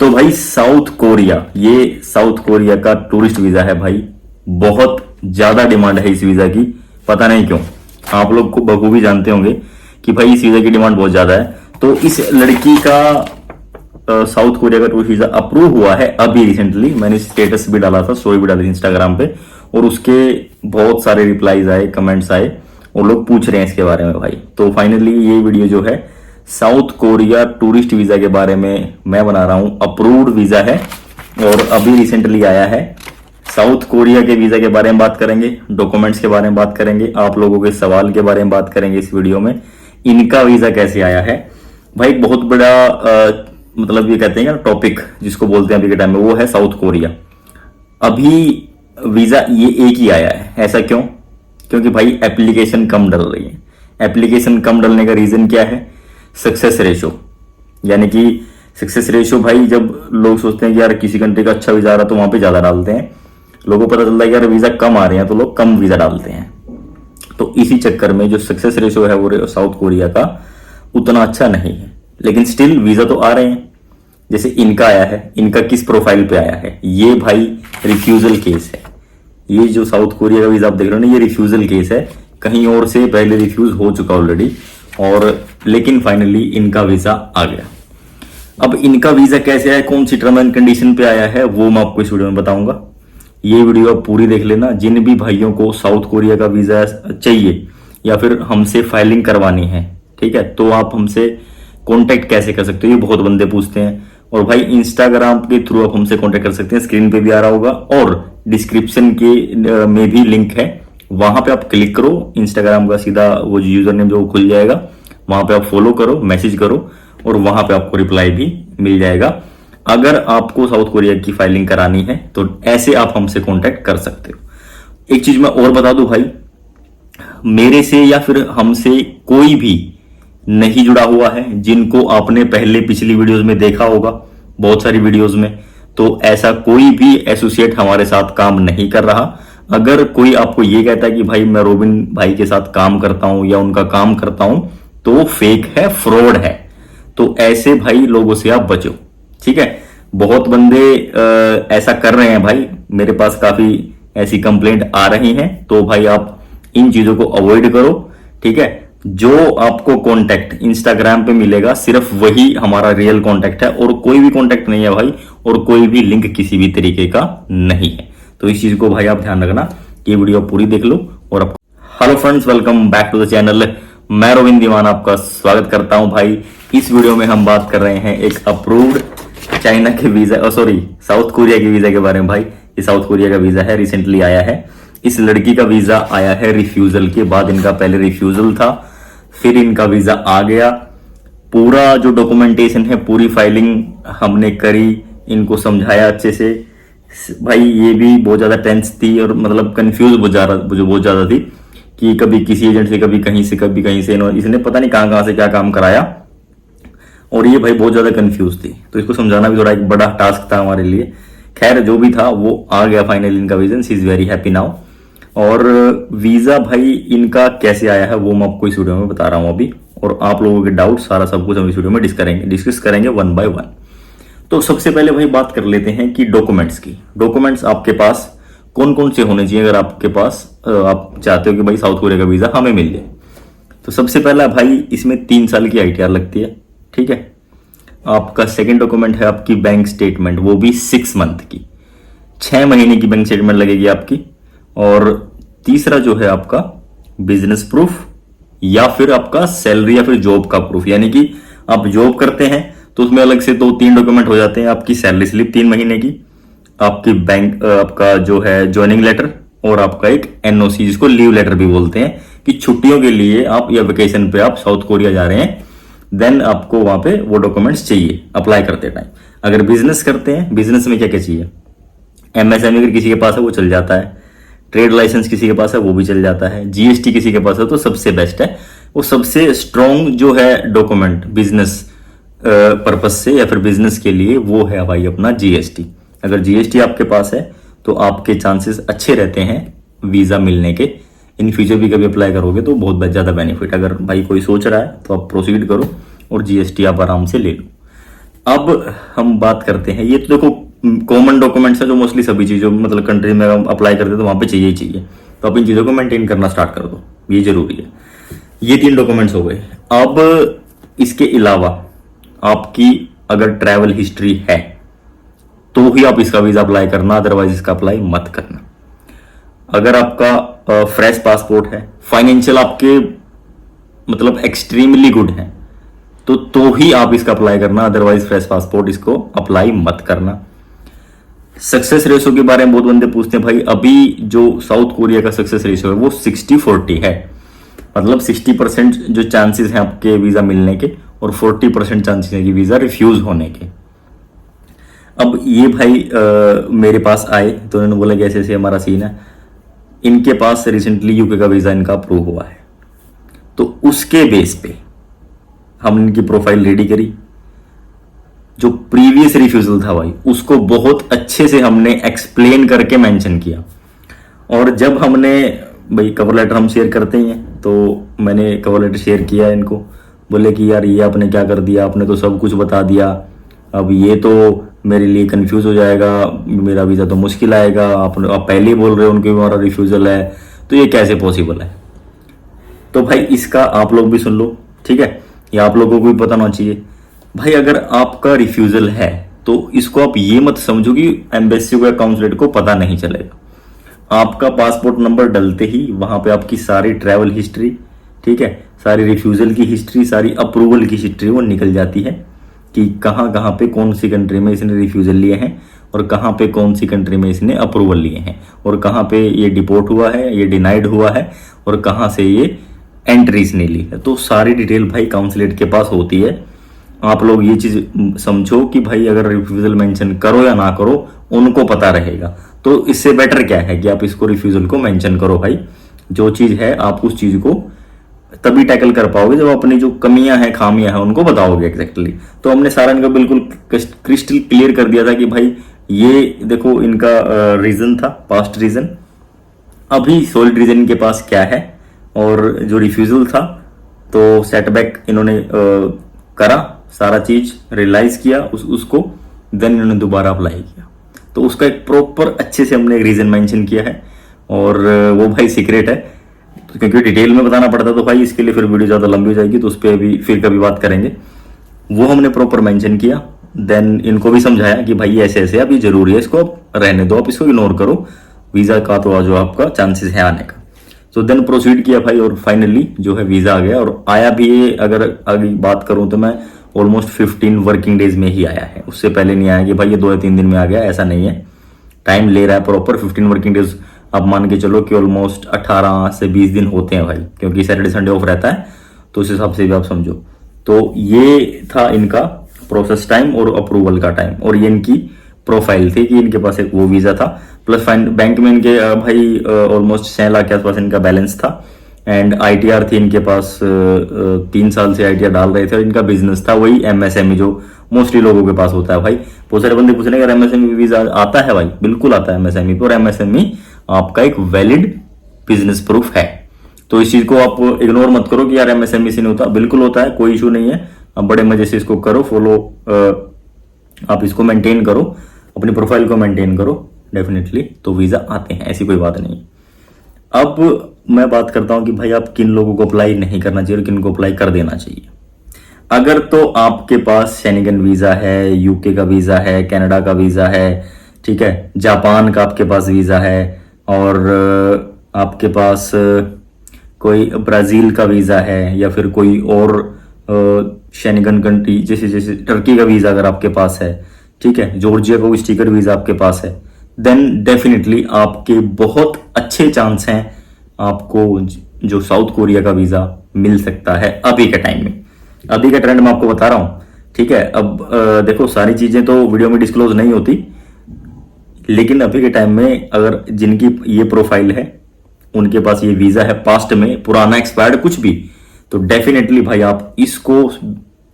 तो भाई south Korea, ये साउथ कोरिया का टूरिस्ट वीजा है भाई। बहुत ज्यादा डिमांड है इस वीजा की, पता नहीं क्यों। आप लोग को बखूबी जानते होंगे कि भाई इस वीजा की डिमांड बहुत ज्यादा है। तो इस लड़की का साउथ कोरिया का टूरिस्ट वीजा अप्रूव हुआ है अभी रिसेंटली। मैंने स्टेटस भी डाला था, स्टोरी भी डाली थी इंस्टाग्राम पे, और उसके बहुत सारे रिप्लाईज आए, कमेंट्स आए, और लोग पूछ रहे हैं इसके बारे में भाई। तो फाइनली ये वीडियो जो है साउथ कोरिया टूरिस्ट वीजा के बारे में मैं बना रहा हूं। अप्रूव्ड वीजा है और अभी रिसेंटली आया है। साउथ कोरिया के वीजा के बारे में बात करेंगे, डॉक्यूमेंट्स के बारे में बात करेंगे, आप लोगों के सवाल के बारे में बात करेंगे इस वीडियो में। इनका वीजा कैसे आया है भाई, बहुत बड़ा मतलब ये कहते हैं टॉपिक जिसको बोलते हैं अभी के टाइम में, वो है साउथ कोरिया। अभी वीजा ये एक ही आया है, ऐसा क्यों? क्योंकि भाई एप्लीकेशन कम डल रही है। एप्लीकेशन कम डलने का रीजन क्या है? Success ratio. यानी कि सक्सेस रेशो भाई, जब लोग सोचते हैं कि यार किसी कंट्री का अच्छा वीजा आ रहा है तो वहां पे ज्यादा डालते हैं, लोगों को पता चलता है कि यार वीजा कम आ रहे हैं तो लोग कम वीजा डालते हैं। तो इसी चक्कर में जो सक्सेस रेशो है वो साउथ कोरिया का उतना अच्छा नहीं है, लेकिन स्टिल वीजा तो आ रहे हैं। जैसे इनका आया है, इनका किस प्रोफाइल पे आया है? ये भाई रिफ्यूजल केस है। ये जो साउथ कोरिया का वीजा आप देख रहे हो ना, ये रिफ्यूजल केस है। कहीं और से पहले रिफ्यूज हो चुका ऑलरेडी, और लेकिन फाइनली इनका वीजा आ गया। अब इनका वीजा कैसे आया, कौन सी टर्म एंड कंडीशन पे आया है, वो मैं आपको इस वीडियो में बताऊंगा। ये वीडियो आप पूरी देख लेना। जिन भी भाइयों को साउथ कोरिया का वीजा चाहिए या फिर हमसे फाइलिंग करवानी है, ठीक है, तो आप हमसे कॉन्टेक्ट कैसे कर सकते हो, ये बहुत बंदे पूछते हैं। और भाई इंस्टाग्राम के थ्रू आप हमसे कॉन्टेक्ट कर सकते हैं, स्क्रीन पे भी आ रहा होगा और डिस्क्रिप्शन के में भी लिंक है, वहां पे आप क्लिक करो। इंस्टाग्राम का सीधा वो यूजर नेम जो खुल जाएगा, वहां पे आप फॉलो करो, मैसेज करो, और वहां पे आपको रिप्लाई भी मिल जाएगा। अगर आपको साउथ कोरिया की फाइलिंग करानी है तो ऐसे आप हमसे कांटेक्ट कर सकते हो। एक चीज मैं और बता दूं भाई, मेरे से या फिर हमसे कोई भी नहीं जुड़ा हुआ है, जिनको आपने पहले पिछली वीडियोस में देखा होगा, बहुत सारी वीडियोस में, तो ऐसा कोई भी एसोसिएट हमारे साथ काम नहीं कर रहा। अगर कोई आपको ये कहता है कि भाई मैं रोबिन भाई के साथ काम करता हूं या उनका काम करता हूं, तो वो फेक है, फ्रॉड है। तो ऐसे भाई लोगों से आप बचो, ठीक है। बहुत बंदे ऐसा कर रहे हैं भाई, मेरे पास काफी ऐसी कंप्लेंट आ रही हैं। तो भाई आप इन चीजों को अवॉइड करो, ठीक है। जो आपको कांटेक्ट इंस्टाग्राम पे मिलेगा सिर्फ वही हमारा रियल कांटेक्ट है, और कोई भी कांटेक्ट नहीं है भाई, और कोई भी लिंक किसी भी तरीके का नहीं है। तो इस चीज को भाई आप ध्यान रखना, ये वीडियो पूरी देख लो। और hello friends, welcome back to the channel. मैं रोबिन दीवान आपका स्वागत करता हूं भाई। इस वीडियो में हम बात कर रहे हैं एक अप्रूव्ड चाइना के वीजा, साउथ कोरिया के वीजा के बारे में भाई। ये साउथ कोरिया का वीजा है, रिसेंटली आया है। इस लड़की का वीजा आया है रिफ्यूजल के बाद। इनका पहले रिफ्यूजल था, फिर इनका वीजा आ गया। पूरा जो डॉक्यूमेंटेशन है, पूरी फाइलिंग हमने करी, इनको समझाया अच्छे से भाई। ये भी बहुत ज्यादा टेंस थी और मतलब कंफ्यूज बहुत ज्यादा थी कि कभी किसी एजेंट से, कभी कहीं से, कभी कहीं से, इसने पता नहीं कहां से क्या काम कराया, और ये भाई बहुत ज्यादा कंफ्यूज थी। तो इसको समझाना भी थोड़ा एक बड़ा टास्क था हमारे लिए। खैर जो भी था वो आ गया फाइनली इनका visa. She is very happy now. और वीजा भाई इनका कैसे आया है वो मैं आपको इस वीडियो में बता रहा हूं अभी, और आप लोगों के डाउट सारा सब कुछ हम इस वीडियो में डिस्कस करेंगे वन बाय वन। तो सबसे पहले भाई बात कर लेते हैं कि डॉक्यूमेंट्स की। डॉक्यूमेंट्स आपके पास कौन कौन से होने चाहिए अगर आपके पास आप चाहते हो कि भाई साउथ कोरिया का वीजा हमें मिल जाए। तो सबसे पहला भाई इसमें 3 साल की ITR लगती है, ठीक है। आपका सेकंड डॉक्यूमेंट है आपकी बैंक स्टेटमेंट, वो भी 6 मंथ की, 6 महीने की बैंक स्टेटमेंट लगेगी आपकी। और तीसरा जो है आपका बिजनेस प्रूफ, या फिर आपका सैलरी या फिर जॉब का प्रूफ। यानी कि आप जॉब करते हैं तो उसमें अलग से 2-3 डॉक्यूमेंट हो जाते हैं। आपकी सैलरी स्लिप 3 महीने की, आपकी बैंक आपका जो है ज्वाइनिंग लेटर, और आपका एक NOC जिसको लीव लेटर भी बोलते हैं, कि छुट्टियों के लिए आप या वेकेशन पे आप साउथ कोरिया जा रहे हैं, देन आपको वहां पे वो डॉक्यूमेंट्स चाहिए अप्लाई करते टाइम। अगर बिजनेस करते हैं, बिजनेस में क्या क्या चाहिए? MSME अगर किसी के पास है वो चल जाता है, ट्रेड लाइसेंस किसी के पास है वो भी चल जाता है, GST किसी के पास है तो सबसे बेस्ट है। वो सबसे स्ट्रॉन्ग जो है डॉक्यूमेंट बिजनेस पर्पस से या फिर बिजनेस के लिए, वो है भाई अपना GST। अगर GST आपके पास है तो आपके चांसेस अच्छे रहते हैं वीजा मिलने के। इन फ्यूचर भी कभी अप्लाई करोगे तो बहुत ज्यादा बेनिफिट। अगर भाई कोई सोच रहा है तो आप प्रोसीड करो और GST आप आराम से ले लो। अब हम बात करते हैं, ये तो देखो कॉमन डॉक्यूमेंट्स है जो मोस्टली सभी चीज़ों मतलब कंट्री में अप्लाई करते तो वहां पे चाहिए ही चाहिए, तो आप इन चीज़ों को मेंटेन करना स्टार्ट कर दो, ये जरूरी है। ये 3 डॉक्यूमेंट्स हो गए। अब इसके अलावा आपकी अगर ट्रैवल हिस्ट्री है तो ही आप इसका वीज़ा अप्लाई करना, अदरवाइज इसका अप्लाई मत करना। अगर आपका फ्रेश पासपोर्ट है, फाइनेंशियल आपके मतलब एक्सट्रीमली गुड है, तो ही आप इसका अप्लाई करना, अदरवाइज फ्रेश पासपोर्ट इसको अप्लाई मत करना। सक्सेस रेशो के बारे में बहुत बंदे पूछते हैं भाई, अभी जो साउथ कोरिया का सक्सेस रेशो है वो 60-40 है, मतलब 60% जो चांसेस हैं आपके वीजा मिलने के और 40% चांसेस हैं कि वीजा रिफ्यूज होने के। अब ये भाई मेरे पास आए तो उन्होंने बोला कि ऐसे ऐसे हमारा सीन है, इनके पास रिसेंटली यूके का वीजा इनका अप्रूव हुआ है, तो उसके बेस पे हमने इनकी प्रोफाइल रेडी करी। जो प्रीवियस रिफ्यूजल था भाई उसको बहुत अच्छे से हमने एक्सप्लेन करके मेंशन किया, और जब हमने भाई कवर लेटर हम शेयर करते ही हैं, तो मैंने कवर लेटर शेयर किया इनको, बोले कि यार ये आपने क्या कर दिया, आपने तो सब कुछ बता दिया, अब ये तो मेरे लिए कंफ्यूज हो जाएगा, मेरा वीज़ा तो मुश्किल आएगा, आप पहले ही बोल रहे हो उनके हमारा रिफ्यूजल है, तो ये कैसे पॉसिबल है। तो भाई इसका आप लोग भी सुन लो, ठीक है, ये आप लोगों को भी पता होना चाहिए। भाई अगर आपका रिफ्यूजल है तो इसको आप ये मत समझो कि एम्बेसी को या काउंसलेट को पता नहीं चलेगा। आपका पासपोर्ट नंबर डलते ही वहां पे आपकी सारी ट्रैवल हिस्ट्री, ठीक है, सारी रिफ्यूजल की हिस्ट्री, सारी अप्रूवल की हिस्ट्री वो निकल जाती है कि कहाँ कहाँ पे कौन सी कंट्री में इसने रिफ्यूजल लिए हैं और कहाँ पे कौन सी कंट्री में इसने अप्रूवल लिए हैं, और कहाँ पे ये डिपोर्ट हुआ है, ये डिनाइड हुआ है, और कहाँ से ये एंट्रीज नहीं ली है। तो सारी डिटेल भाई काउंसलेट के पास होती है। आप लोग ये चीज समझो कि भाई अगर रिफ्यूजल मेंशन करो या ना करो उनको पता रहेगा, तो इससे बेटर क्या है कि आप इसको रिफ्यूजल को मेंशन करो। भाई जो चीज है आप उस चीज को तभी टैकल कर पाओगे जब अपनी जो कमियां हैं, खामियां हैं, उनको बताओगे एग्जैक्टली। तो हमने सारा इनका बिल्कुल क्रिस्टल क्लियर कर दिया था कि भाई ये देखो इनका रीजन था, पास्ट रीजन, अभी सॉलिड रीजन इनके पास क्या है, और जो रिफ्यूजल था तो सेटबैक इन्होंने करा, सारा चीज रियलाइज किया उसको, देन इन्होंने दोबारा अप्लाई किया। तो उसका एक प्रॉपर अच्छे से हमने एक रीजन मेंशन किया है, और वो भाई सीक्रेट है, तो क्योंकि डिटेल में बताना पड़ता तो भाई इसके लिए फिर वीडियो ज़्यादा लंबी हो जाएगी, तो उस पर अभी फिर कभी बात करेंगे। वो हमने प्रॉपर मेंशन किया, देन इनको भी समझाया कि भाई ऐसे ऐसे अब ये जरूरी है, इसको आप रहने दो, आप इसको इग्नोर करो, वीज़ा का तो जो आपका चांसेस है आने का। तो देन प्रोसीड किया भाई, और फाइनली जो है वीज़ा आ गया, और आया भी ये, अगर अभी बात करूँ तो मैं ऑलमोस्ट 15 वर्किंग डेज में ही आया है, उससे पहले नहीं आया कि भाई ये 2 या 3 दिन में आ गया, ऐसा नहीं है, टाइम ले रहा है प्रॉपर। 15 वर्किंग डेज आप मान के चलो कि ऑलमोस्ट 18 से 20 दिन होते हैं भाई, क्योंकि सैटरडे संडे ऑफ रहता है, तो उस हिसाब से भी आप समझो। तो ये था इनका प्रोसेस टाइम और अप्रूवल का टाइम, और ये इनकी प्रोफाइल थी कि इनके पास एक वो वीज़ा था, प्लस बैंक में इनके भाई ऑलमोस्ट 6 लाख के आसपास इनका बैलेंस था, एंड आईटीआर थी इनके पास, 3 साल से आईटीआर डाल रहे थे, और इनका बिजनेस था वही एमएसएमई जो मोस्टली लोगों के पास होता है। भाई बहुत सारे बंदे पूछ रहे हैं एमएसएमई वीजा आता है, भाई बिल्कुल आता है एमएसएमई पर, एमएसएमई आपका एक वैलिड बिजनेस प्रूफ है। तो इस चीज को आप इग्नोर मत करो कि यार एमएसएमई से नहीं होता, बिल्कुल होता है, कोई इशू नहीं है। आप बड़े मजे से इसको करो फॉलो, आप इसको मेंटेन करो, अपनी प्रोफाइल को मेंटेन करो, डेफिनेटली तो वीजा आते हैं, ऐसी कोई बात नहीं। अब मैं बात करता हूं कि भाई आप किन लोगों को अप्लाई नहीं करना चाहिए और किन को अप्लाई कर देना चाहिए। अगर तो आपके पास शेनिगन वीजा है, यूके का वीजा है, कनाडा का वीजा है, ठीक है, जापान का आपके पास वीजा है, और आपके पास कोई ब्राजील का वीजा है, या फिर कोई और शेनिगन कंट्री जैसे जैसे टर्की का वीजा अगर आपके पास है, ठीक है, जॉर्जिया का स्टिकर वीजा आपके पास है, देन डेफिनेटली आपके बहुत अच्छे चांस हैं आपको जो साउथ कोरिया का वीजा मिल सकता है अभी के टाइम में। अभी का ट्रेंड मैं आपको बता रहा हूं, ठीक है। अब देखो सारी चीजें तो वीडियो में डिस्क्लोज नहीं होती, लेकिन अभी के टाइम में अगर जिनकी ये प्रोफाइल है, उनके पास ये वीजा है, पास्ट में पुराना एक्सपायर्ड कुछ भी, तो डेफिनेटली भाई आप इसको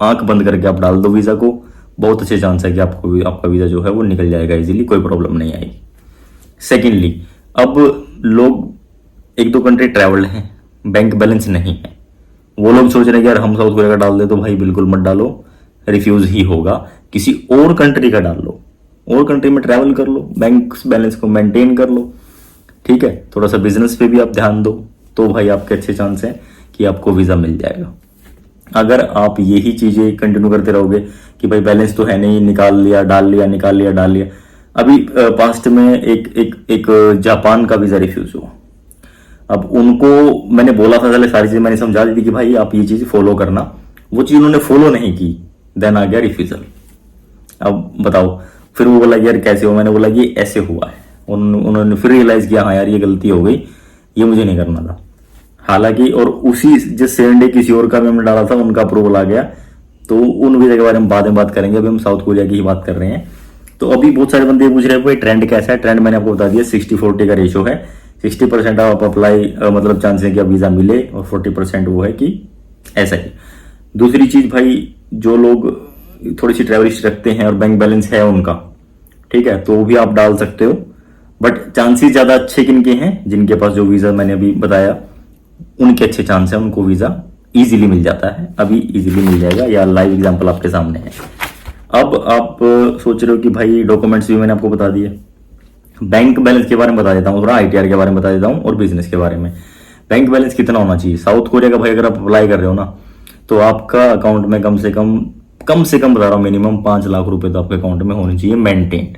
आंख बंद करके आप डाल दो वीजा को, बहुत अच्छे चांस है कि आपको आपका वीजा जो है वो निकल जाएगा इजीली, कोई प्रॉब्लम नहीं आएगी। सेकेंडली, अब लोग 1-2 कंट्री ट्रैवल्ड हैं, बैंक बैलेंस नहीं है, वो लोग सोच रहे हैं कि यार हम साउथ कोरिया का डाल दे, तो भाई बिल्कुल मत डालो, रिफ्यूज ही होगा, किसी और कंट्री का डाल लो, और कंट्री में ट्रैवल कर लो, बैंक बैलेंस को मेंटेन कर लो, ठीक है, थोड़ा सा बिजनेस पे भी आप ध्यान दो, तो भाई आपके अच्छे चांस हैं कि आपको वीज़ा मिल जाएगा। अगर आप यही चीज़ें कंटिन्यू करते रहोगे कि भाई बैलेंस तो है नहीं, निकाल लिया डाल लिया, निकाल लिया डाल लिया। अभी पास्ट में एक जापान का वीज़ा रिफ्यूज हुआ। अब उनको मैंने बोला था, पहले सारी चीज़ मैंने समझा दी थी कि भाई आप ये चीज़ फॉलो करना, वो चीज़ उन्होंने फॉलो नहीं की, देन आ गया रिफ्यूजल। अब बताओ, फिर वो बोला यार कैसे हुआ, मैंने बोला ये ऐसे हुआ है। उन्होंने फिर रियलाइज किया हाँ यार ये गलती हो गई, ये मुझे नहीं करना था। हालांकि और उसी जिस सेम डे किसी और का भी हमने डाला था, उनका अप्रूवल आ गया। तो उन वीजा के बारे में बाद में बात करेंगे, अभी हम साउथ कोरिया की ही बात कर रहे हैं। तो अभी बहुत सारे बंदे पूछ रहे हैं भाई ट्रेंड कैसा है। ट्रेंड मैंने आपको बता दिया 60-40 का रेशो है। 60% आप अप्लाई मतलब चांस है कि आप वीजा मिले, और 40% वो है कि ऐसा ही। दूसरी चीज भाई, जो लोग थोड़ी सी ट्रैवल हिस्ट्री रखते हैं और बैंक बैलेंस है उनका, ठीक है, तो वो भी आप डाल सकते हो। बट चांसेस ज्यादा अच्छे किनके हैं, जिनके पास जो वीजा मैंने अभी बताया उनके अच्छे चांस है, उनको वीजा इजीली मिल जाता है। अभी इजीली मिल जाएगा, या लाइव एग्जांपल आपके सामने है। अब आप सोच रहे हो कि भाई डॉक्यूमेंट्स भी मैंने आपको बता दिए, बैंक बैलेंस के बारे में बता देता हूँ, थोड़ा ITR के बारे में बता देता हूँ, और बिजनेस के बारे में। बैंक बैलेंस कितना होना चाहिए साउथ कोरिया का भाई, अगर आप अप्लाई कर रहे हो ना, तो आपका अकाउंट में कम से कम बता रहा हूँ मिनिमम 5 लाख रुपए तो आपके अकाउंट में होने चाहिए मेंटेन्ड।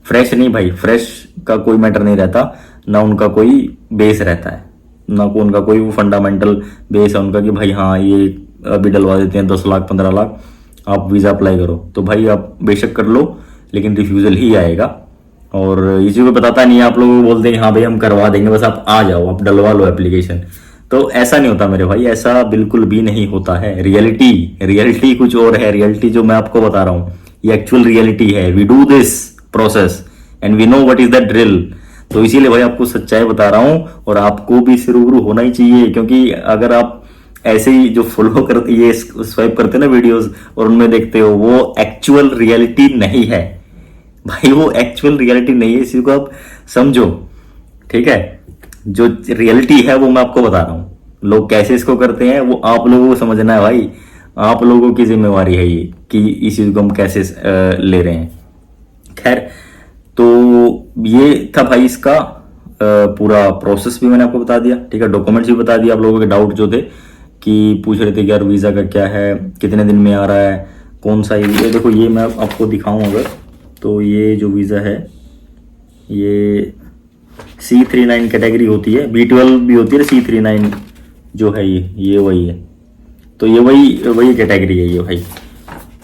फ्रेश नहीं भाई, फ्रेश का कोई मैटर नहीं रहता, ना उनका कोई बेस रहता है, ना को उनका कोई वो फंडामेंटल बेस है उनका कि भाई हाँ ये अभी डलवा देते हैं 10 लाख 15 लाख आप वीज़ा अप्लाई करो। तो भाई आप बेशक कर लो, लेकिन रिफ्यूजल ही आएगा। और इसी को बताता नहीं है, आप लोग बोलते हैं हाँ भाई हम करवा देंगे, बस आप आ जाओ, आप डलवा लो एप्लीकेशन। तो ऐसा नहीं होता मेरे भाई, ऐसा बिल्कुल भी नहीं होता है। रियलिटी कुछ और है। रियलिटी जो मैं आपको बता रहा हूँ ये एक्चुअल रियलिटी है। We do this process and we know what is the drill. तो इसीलिए भाई आपको सच्चाई बता रहा हूँ, और आपको भी इससे रूबरू होना ही चाहिए। क्योंकि अगर आप ऐसे ही जो फॉलो करते, ये स्वाइप करते ना वीडियोस और उनमें देखते हो, वो एक्चुअल रियलिटी नहीं है भाई, वो एक्चुअल रियलिटी नहीं है, इसी को आप समझो, ठीक है। जो रियलिटी है वो मैं आपको बता रहा हूँ, लोग कैसे इसको करते हैं वो आप लोगों को समझना है भाई। आप लोगों की जिम्मेवारी है ये कि इस चीज को हम कैसे ले रहे हैं। खैर, तो ये था भाई इसका पूरा प्रोसेस भी मैंने आपको बता दिया, ठीक है। डॉक्यूमेंट्स भी बता दिया। आप लोगों के डाउट जो थे कि पूछ रहे थे कि यार वीज़ा का क्या है, कितने दिन में आ रहा है, कौन सा ये देखो, ये मैं आपको दिखाऊं अगर, तो ये जो वीज़ा है ये C39 कैटेगरी होती है, B12 भी होती है, C39 जो है ये वही है। तो ये वही कैटेगरी है ये भाई।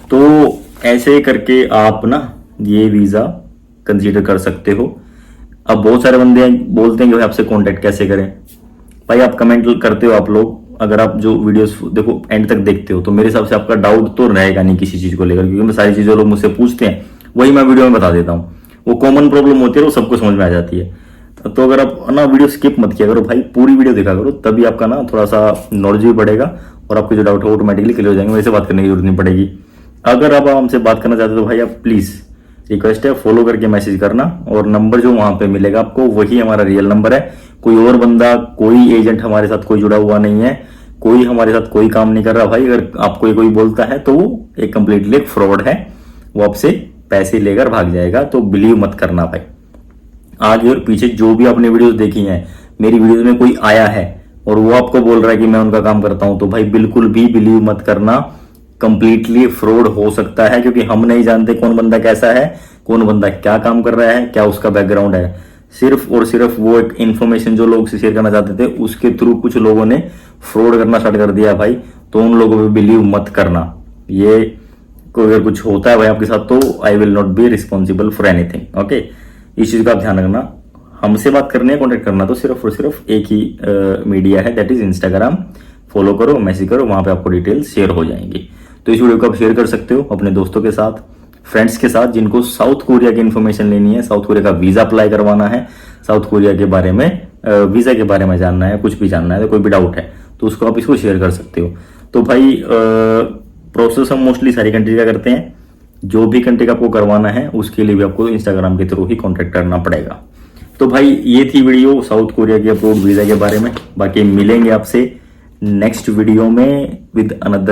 तो ऐसे करके आप ना ये वीज़ा कंसीडर कर सकते हो। अब बहुत सारे बंदे बोलते हैं कि भाई आपसे कांटेक्ट कैसे करें। भाई आप कमेंट करते हो आप लोग, अगर आप जो वीडियोस देखो एंड तक देखते हो, तो मेरे हिसाब से आपका डाउट तो रहेगा नहीं किसी चीज़ को लेकर, क्योंकि मैं सारी चीज़ें लोग मुझसे पूछते हैं वही मैं वीडियो में बता देता हूँ। वो कॉमन प्रॉब्लम होती है, वो सबको समझ में आ जाती है। तो अगर आप ना वीडियो स्किप मत किया करो भाई, पूरी वीडियो देखा करो, तभी आपका ना थोड़ा सा नॉलेज भी बढ़ेगा और आपके जो डाउट है ऑटोमेटिकली क्लियर हो जाएंगे। वैसे बात करने की जरूरत नहीं पड़ेगी। अगर आप हमसे बात करना चाहते हो तो भाई आप प्लीज़, रिक्वेस्ट है, फॉलो करके मैसेज करना, और नंबर जो वहां पे मिलेगा आपको वही हमारा रियल नंबर है। कोई और बंदा, कोई एजेंट हमारे साथ कोई जुड़ा हुआ नहीं है, कोई हमारे साथ कोई काम नहीं कर रहा भाई। अगर आपको कोई बोलता है तो वो एक कंप्लीटली एक फ्रॉड है, वो आपसे पैसे लेकर भाग जाएगा। तो बिलीव मत करना भाई। आगे और पीछे जो भी आपने वीडियोस देखी हैं, मेरी वीडियोस में कोई आया है और वो आपको बोल रहा है कि मैं उनका काम करता हूं, तो भाई बिल्कुल भी बिलीव मत करना। कंप्लीटली फ्रॉड हो सकता है, क्योंकि हम नहीं जानते कौन बंदा कैसा है, कौन बंदा क्या काम कर रहा है, क्या उसका बैकग्राउंड है। सिर्फ और सिर्फ वो एक इन्फॉर्मेशन जो लोग से शेयर करना चाहते थे, उसके थ्रू कुछ लोगों ने फ्रॉड करना स्टार्ट कर दिया भाई। तो उन लोगों पे बिलीव मत करना। ये कोई अगर कुछ होता है भाई आपके साथ, तो I will not be responsible for anything, okay. इस चीज का आप ध्यान रखना। हमसे बात करनी है, कॉन्टेक्ट करना, तो सिर्फ और सिर्फ एक ही मीडिया है, दैट इज इंस्टाग्राम। फॉलो करो, मैसेज करो, वहां पे आपको डिटेल्स शेयर हो जाएंगी। तो इस वीडियो को आप शेयर कर सकते हो अपने दोस्तों के साथ, फ्रेंड्स के साथ, जिनको साउथ कोरिया की इन्फॉर्मेशन लेनी है, साउथ कोरिया का वीजा अप्लाई करवाना है, साउथ कोरिया के बारे में, वीजा के बारे में जानना है, कुछ भी जानना है, तो कोई भी डाउट है तो उसको आप इसको शेयर कर सकते हो। तो भाई प्रोसेस हम मोस्टली सारी कंट्री का करते हैं। जो भी कंट्री का आपको करवाना है उसके लिए भी आपको इंस्टाग्राम के थ्रू ही कॉन्टेक्ट करना पड़ेगा। तो भाई ये थी वीडियो साउथ कोरिया के अप्रूव्ड वीजा के बारे में। बाकी मिलेंगे आपसे नेक्स्ट वीडियो में विद अनदर